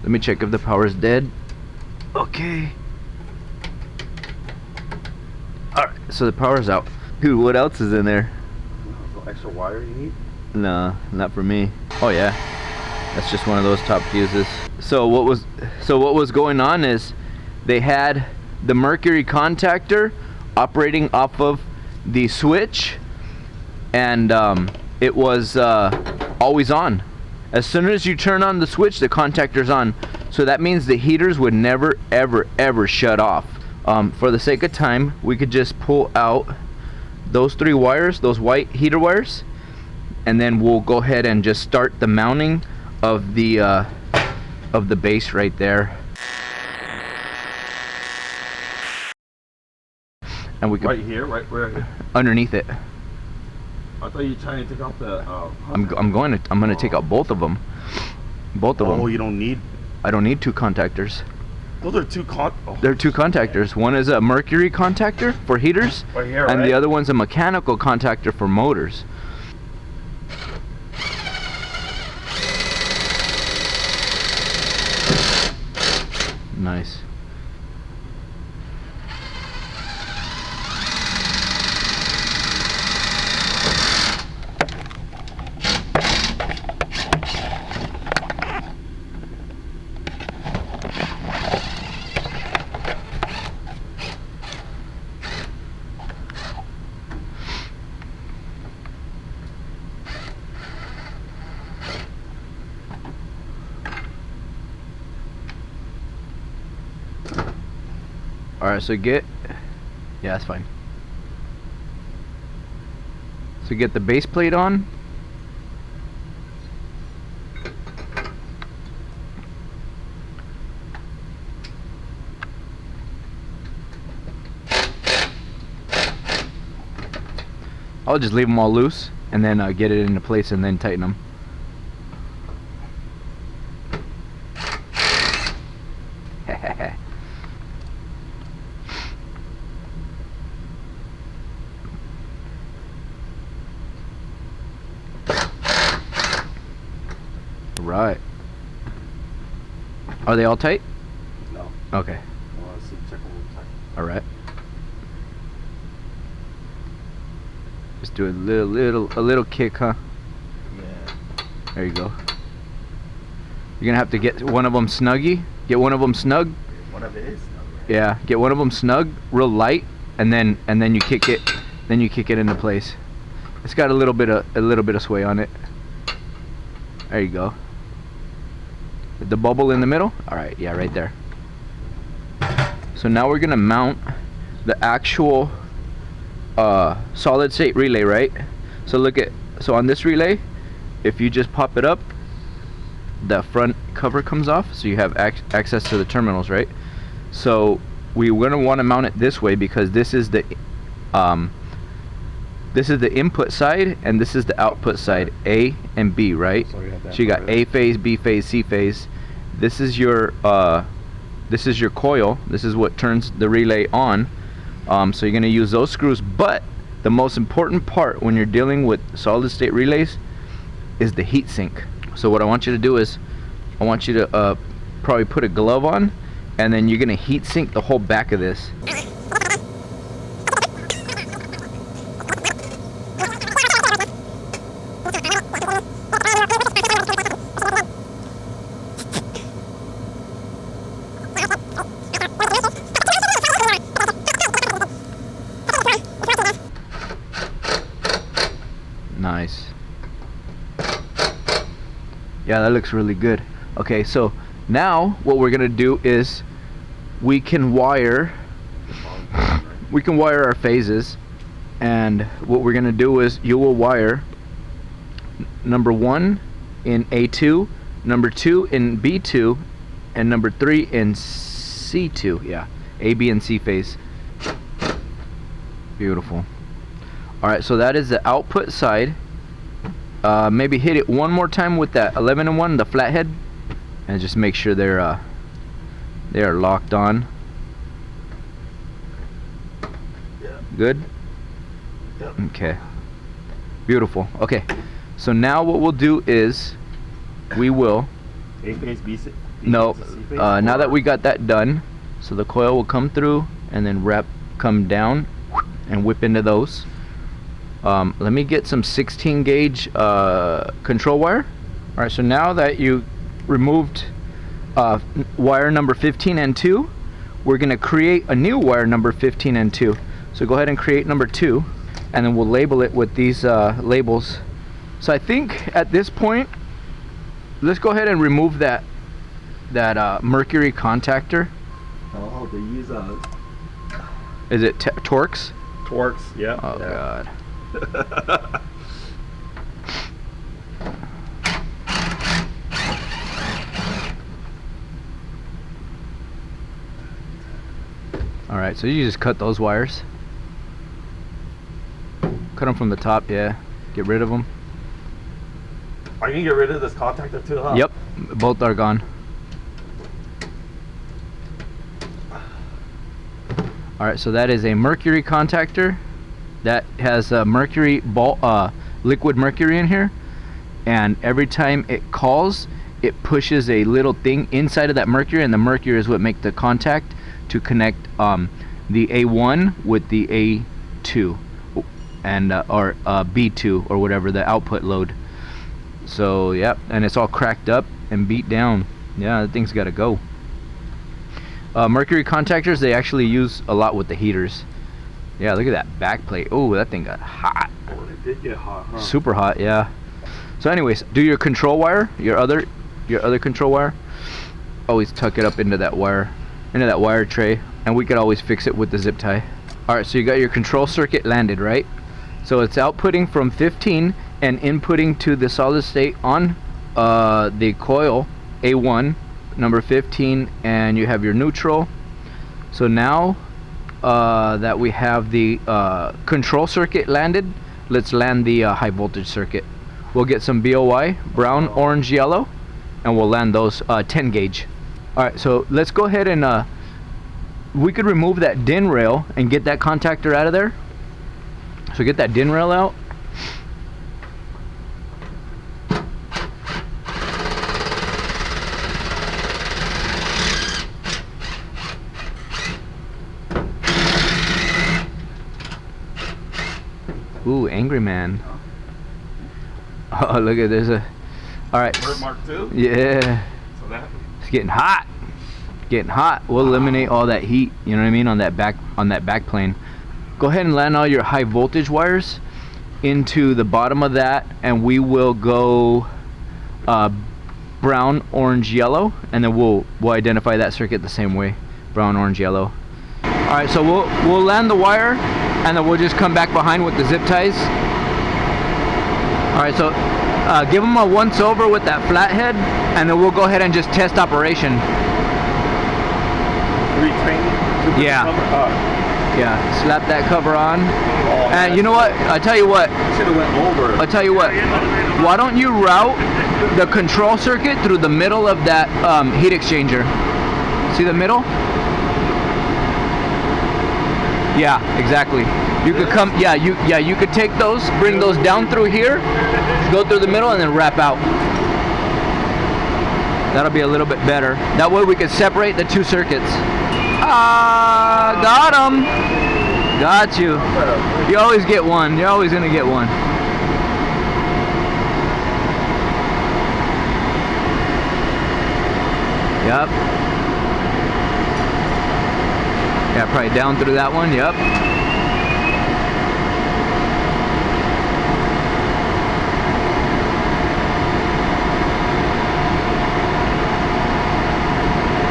Let me check if the power's dead. Okay. Alright, so the power's out. Dude, what else is in there? No extra wire you need? Nah, not for me. Oh yeah. That's just one of those top fuses. So what was going on is they had the mercury contactor operating off of the switch, and it was always on. As soon as you turn on the switch, the contactor's on. So that means the heaters would never ever shut off. For the sake of time, we could just pull out those 3 wires, those white heater wires, and then we'll go ahead and just start the mounting of the base right there. And we can right here, right where? Underneath it. I thought you were trying to take off the. I'm gonna take out both of them. Both of them. Oh, you don't need. I don't need 2 contactors. Those are 2 They're 2 contactors. One is a mercury contactor for heaters, right here, and right? the other one's a mechanical contactor for motors. Nice. Alright, so yeah, that's fine. So get the base plate on. I'll just leave them all loose and then get it into place and then tighten them. Right. Are they all tight? No. Okay. Well, let's see, check one more time. Alright. Just do a little kick, huh? Yeah. There you go. You're gonna have to get one of them snuggy. Get one of them snug. One of it is snug, right? Yeah. Get one of them snug, real light, and then you kick it. Then you kick it into place. It's got a little bit of sway on it. There you go. The bubble in the middle. All right. Yeah, right there. So now we're gonna mount the actual solid state relay, right? So so on this relay, if you just pop it up, the front cover comes off, so you have access to the terminals, right? So we're gonna want to mount it this way because this is the input side and this is the output side, A and B, right? So you got A phase, B phase, C phase. This is your coil. This is what turns the relay on. So you're gonna use those screws, but the most important part when you're dealing with solid state relays is the heat sink. So what I want you to do is I want you to probably put a glove on, and then you're gonna heat sink the whole back of this. Nice. Yeah, that looks really good. Okay, so now what we're gonna do is we can wire our phases, and what we're gonna do is you will wire number 1 in A2, number 2 in B2, and number 3 in C2. Yeah, A, B, and C phase. Beautiful. Alright, so that is the output side. Maybe hit it one more time with that 11 and 1, the flathead, and just make sure they are locked on. Yeah. Good? Yep. Okay. Beautiful. Okay. So now what we'll do is we will A phase, B No, now that we got that done, so the coil will come through and then come down and whip into those. Let me get some 16 gauge control wire. Alright, so now that you removed wire number 15 and 2, we're going to create a new wire number 15 and 2. So go ahead and create number 2, and then we'll label it with these labels. So I think at this point, let's go ahead and remove that mercury contactor. Oh, they use Is it Torx? Torx, yeah. Oh yeah. God. All right, so you just cut those wires. Cut them from the top, yeah. Get rid of them. Are you gonna get rid of this contactor too, huh? Yep, both are gone. All right, so that is a mercury contactor that has a mercury liquid mercury in here, and every time it calls, it pushes a little thing inside of that mercury, and the mercury is what makes the contact to connect the A1 with the A2 and or B2 or whatever the output load. So yep, and it's all cracked up and beat down. Yeah, the thing's got to go. Mercury contactors, they actually use a lot with the heaters. Yeah, look at that back plate. Oh, that thing got hot. Oh, it did get hot, huh? Super hot, yeah. So anyways, do your control wire, your other control wire. Always tuck it up into that wire tray, and we could always fix it with the zip tie. All right, so you got your control circuit landed, right? So it's outputting from 15 and inputting to the solid state on the coil A1 number 15, and you have your neutral. So now that we have the control circuit landed, let's land the high voltage circuit. We'll get some BOY, brown, orange, yellow, and we'll land those 10 gauge. Alright, so let's go ahead and we could remove that DIN rail and get that contactor out of there. So get that DIN rail out. Ooh, angry man. Oh, look at this. All right. Bird Mark II? Yeah. So that. It's getting hot. Getting hot. We'll eliminate all that heat. You know what I mean, on that back plane. Go ahead and land all your high voltage wires into the bottom of that, and we will go brown, orange, yellow, and then we'll identify that circuit the same way. Brown, orange, yellow. All right. So we'll land the wire, and then we'll just come back behind with the zip ties. Alright, so give them a once over with that flathead, and then we'll go ahead and just test operation. Trainee? Yeah. Yeah, slap that cover on. Oh, And you know what? I tell you what. Should have went over. I tell you what. Why don't you route the control circuit through the middle of that heat exchanger? See the middle? Yeah, exactly. You could come, you could take those, bring those down through here, go through the middle, and then wrap out. That'll be a little bit better. That way we can separate the two circuits. Ah, got him. Got you. You always get one. You're always gonna get one. Yep. Yeah, probably down through that one. Yep.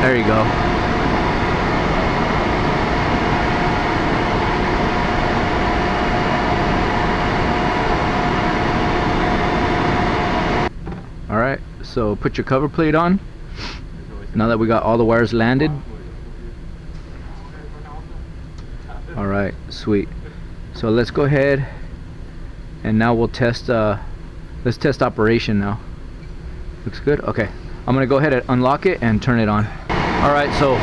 There you go. All right, so put your cover plate on. Now that we got all the wires landed. All right, sweet. So let's go ahead and now we'll test, let's test operation now. Looks good? Okay. I'm gonna go ahead and unlock it and turn it on. All right, so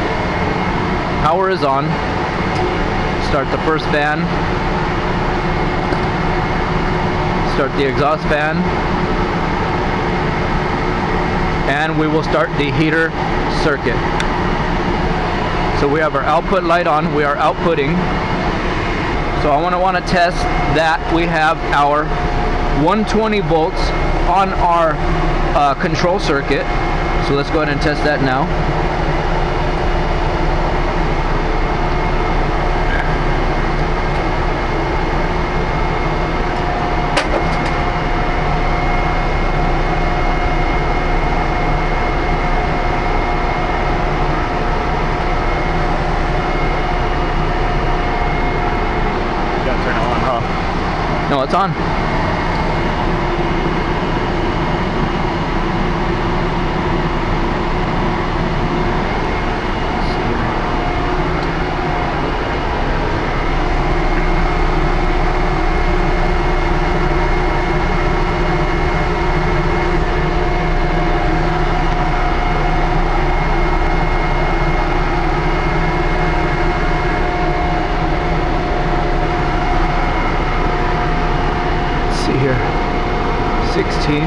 power is on. Start the first fan. Start the exhaust fan. and we will start the heater circuit. So we have our output light on, we are outputting. So I want to test that we have our 120 volts on our control circuit. So let's go ahead and test that now. No, it's on. Here, 16.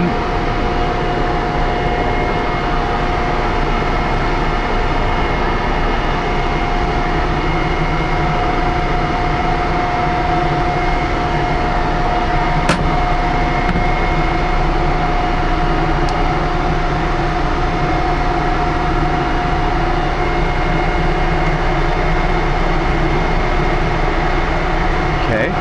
Okay.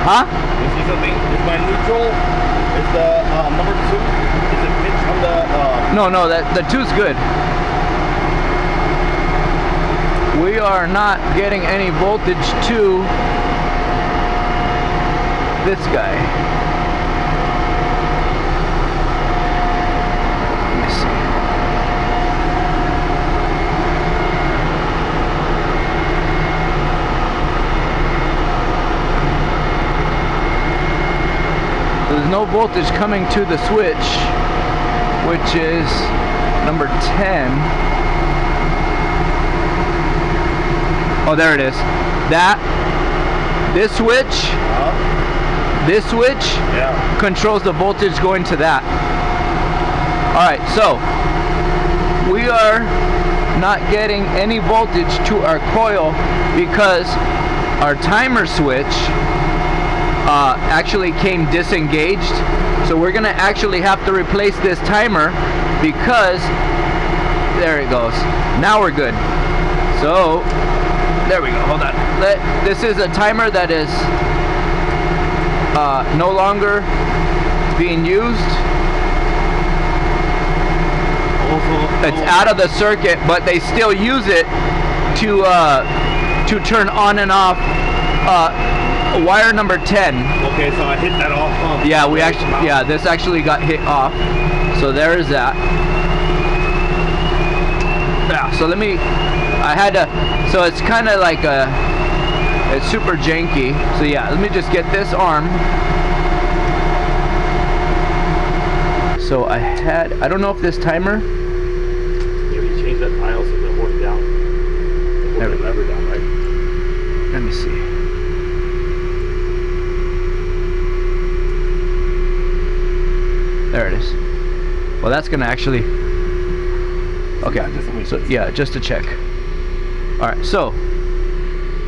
Huh? You see something? Is my neutral? Is the number 2? Is it pitch on the? No, the 2's good. We are not getting any voltage to this guy. Let me see. There's no voltage coming to the switch, which is number 10. Oh, there it is. This switch controls the voltage going to that. Alright, so we are not getting any voltage to our coil because our timer switch actually came disengaged. So we're gonna actually have to replace this timer because there it goes. Now we're good. So there we go. Hold on. This is a timer that is no longer being used. It's out of the circuit, but they still use it to turn on and off wire number 10. Okay, so I hit that off. Yeah, this actually got hit off. So there is that. Yeah, so so it's kind of like it's super janky. So yeah, let me just get this arm. So I don't know if this timer. Maybe change that dial so it hold it down. Hold the lever down, right? Let me see. There it is. Well, that's gonna actually. Okay. So yeah, just to check. All right. So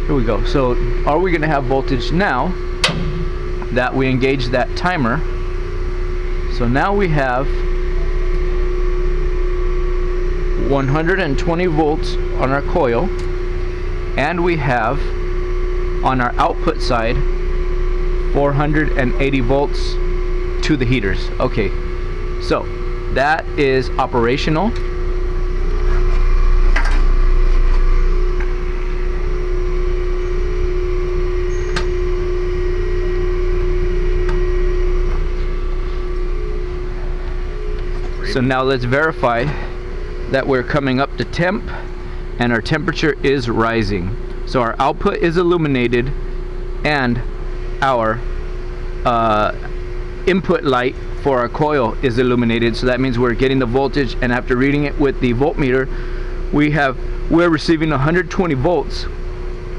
here we go. So are we gonna have voltage now that we engage that timer? So now we have 120 volts on our coil, and we have on our output side 480 volts to the heaters. Okay, So that is operational. So now let's verify that we're coming up to temp and our temperature is rising. So our output is illuminated and our input light for our coil is illuminated. So that means we're getting the voltage, and after reading it with the voltmeter, we're receiving 120 volts,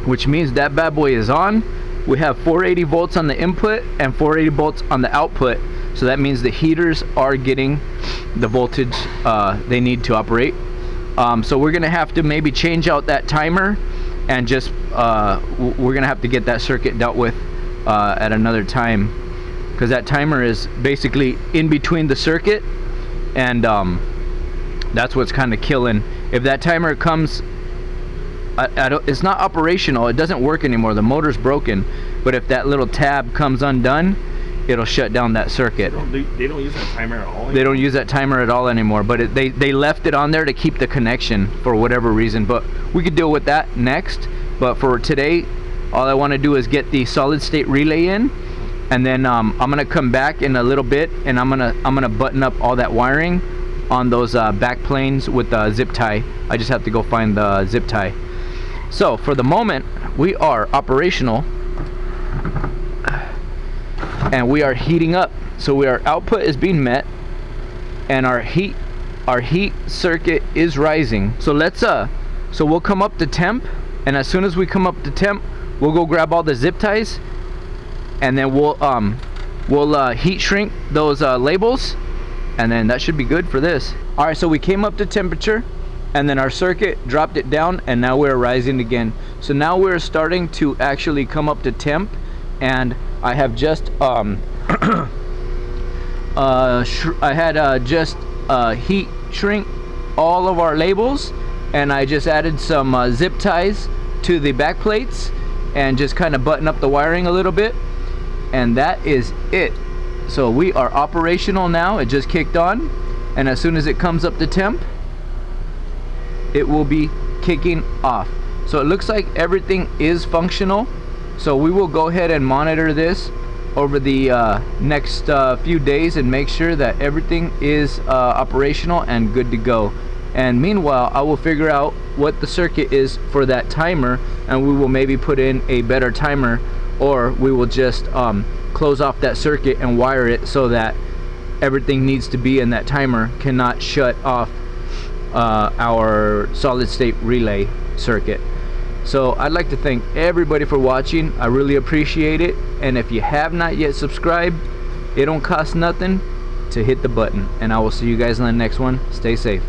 which means that bad boy is on. We have 480 volts on the input and 480 volts on the output. So that means the heaters are getting the voltage they need to operate. So we're gonna have to maybe change out that timer, and just we're gonna have to get that circuit dealt with at another time, because that timer is basically in between the circuit, and that's what's kind of killing. If that timer comes, it's not operational, it doesn't work anymore, the motor's broken, but if that little tab comes undone, it'll shut down that circuit. They don't use that timer at all anymore? They don't use that timer at all anymore, but they left it on there to keep the connection for whatever reason, but we could deal with that next. But for today, all I want to do is get the solid state relay in, and then I'm gonna come back in a little bit, and I'm gonna button up all that wiring on those back planes with the zip tie. I just have to go find the zip tie. So for the moment, we are operational and we are heating up. So our output is being met and our heat circuit is rising. So so we'll come up to temp, and as soon as we come up to temp, we'll go grab all the zip ties, and then we'll heat shrink those labels, and then that should be good for this. All right, so we came up to temperature, and then our circuit dropped it down, and now we're rising again. So now we're starting to actually come up to temp, and I have just heat shrink all of our labels, and I just added some zip ties to the back plates and just kind of button up the wiring a little bit, and that is it. So we are operational now. It just kicked on, and as soon as it comes up to temp, it will be kicking off. So it looks like everything is functional. So we will go ahead and monitor this over the next few days and make sure that everything is operational and good to go. And meanwhile, I will figure out what the circuit is for that timer, and we will maybe put in a better timer, or we will just close off that circuit and wire it so that everything needs to be in that timer, cannot shut off our solid state relay circuit. So I'd like to thank everybody for watching. I really appreciate it, and if you have not yet subscribed, it don't cost nothing to hit the button, and I will see you guys in the next one. Stay safe.